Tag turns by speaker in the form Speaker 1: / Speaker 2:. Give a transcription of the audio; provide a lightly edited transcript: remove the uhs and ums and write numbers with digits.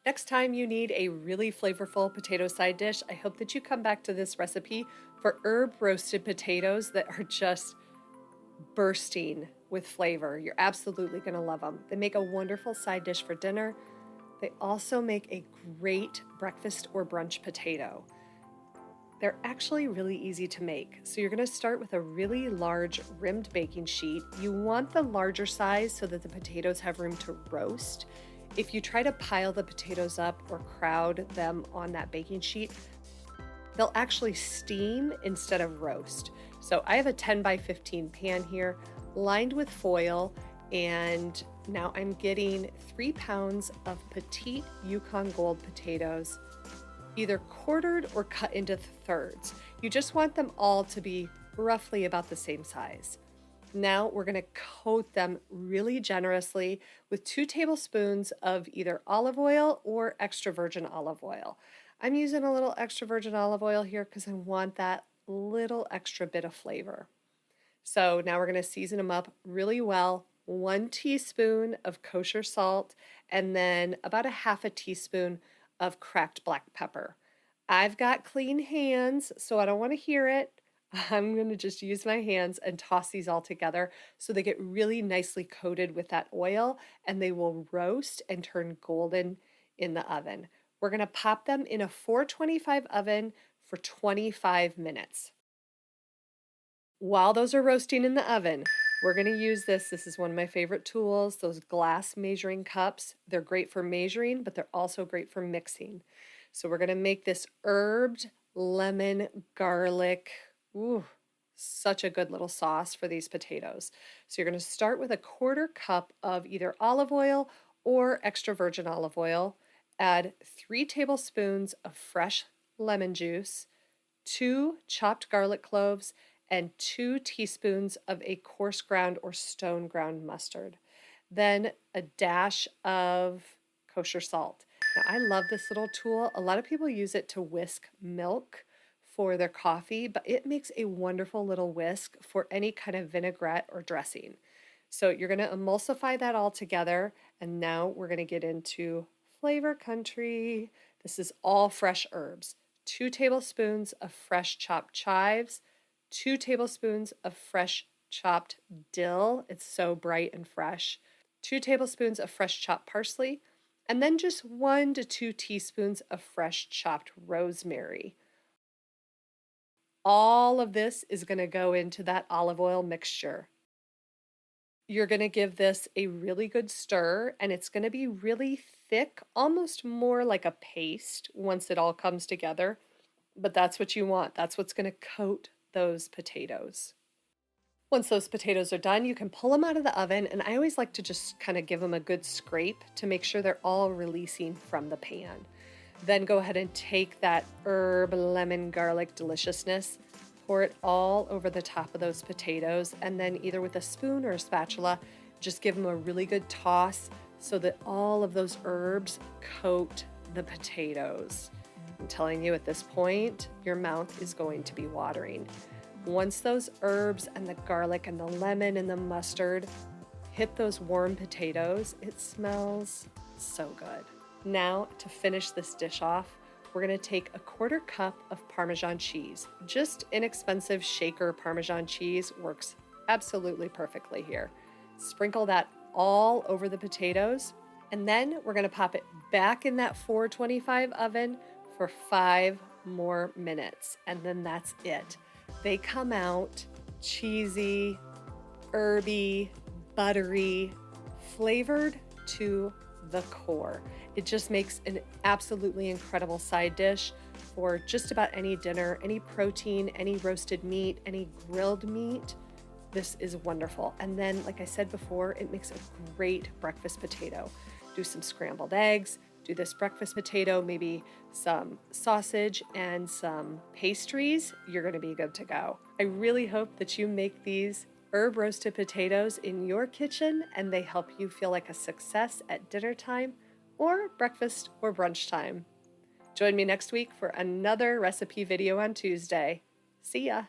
Speaker 1: Next time you need a really flavorful potato side dish, I hope that you come back to this recipe for herb roasted potatoes that are just bursting with flavor. You're absolutely going to love them. They make a wonderful side dish for dinner. They also make a great breakfast or brunch potato. They're actually really easy to make. So you're going to start with a really large rimmed baking sheet. You want the larger size so that the potatoes have room to roast. If you try to pile the potatoes up or crowd them on that baking sheet, they'll actually steam instead of roast. So I have a 10 by 15 pan here lined with foil, and now I'm getting 3 pounds of Petite Yukon Gold potatoes, either quartered or cut into thirds. You just want them all to be roughly about the same size. Now we're going to coat them really generously with 2 tablespoons of either olive oil or extra virgin olive oil. I'm using a little extra virgin olive oil here because I want that little extra bit of flavor. So now we're going to season them up really well. 1 teaspoon of kosher salt and then about a half a teaspoon of cracked black pepper. I've got clean hands, so I don't want to hear it. I'm going to just use my hands and toss these all together so they get really nicely coated with that oil and they will roast and turn golden in the oven. We're going to pop them in a 425 oven for 25 minutes. While those are roasting in the oven, we're going to use this. This is one of my favorite tools, those glass measuring cups. They're great for measuring, but they're also great for mixing. So we're going to make this herbed lemon garlic. Ooh, such a good little sauce for these potatoes. So you're going to start with a 1/4 cup of either olive oil or extra virgin olive oil. Add 3 tablespoons of fresh lemon juice, 2 chopped garlic cloves, and 2 teaspoons of a coarse ground or stone ground mustard. Then a dash of kosher salt. Now I love this little tool. A lot of people use it to whisk milk for their coffee, but it makes a wonderful little whisk for any kind of vinaigrette or dressing. So you're going to emulsify that all together, and now we're going to get into flavor country. This is all fresh herbs. 2 tablespoons of fresh chopped chives, 2 tablespoons of fresh chopped dill. It's so bright and fresh. 2 tablespoons of fresh chopped parsley, and then just 1 to 2 teaspoons of fresh chopped rosemary. All of this is going to go into that olive oil mixture. You're going to give this a really good stir, and it's going to be really thick, almost more like a paste once it all comes together. But that's what you want. That's what's going to coat those potatoes. Once those potatoes are done, you can pull them out of the oven, and I always like to just kind of give them a good scrape to make sure they're all releasing from the pan. Then go ahead and take that herb, lemon, garlic deliciousness, pour it all over the top of those potatoes, and then either with a spoon or a spatula, just give them a really good toss so that all of those herbs coat the potatoes. I'm telling you, at this point, your mouth is going to be watering. Once those herbs and the garlic and the lemon and the mustard hit those warm potatoes, it smells so good. Now, to finish this dish off, we're going to take a 1/4 cup of Parmesan cheese. Just inexpensive shaker Parmesan cheese works absolutely perfectly here. Sprinkle that all over the potatoes, and then we're going to pop it back in that 425 oven for 5 more minutes, and then that's it. They come out cheesy, herby, buttery, flavored to the core. It just makes an absolutely incredible side dish for just about any dinner, any protein, any roasted meat, any grilled meat. This is wonderful. And then, like I said before, it makes a great breakfast potato. Do some scrambled eggs, do this breakfast potato, maybe some sausage and some pastries. You're going to be good to go. I really hope that you make these herb roasted potatoes in your kitchen and they help you feel like a success at dinner time or breakfast or brunch time. Join me next week for another recipe video on Tuesday. See ya!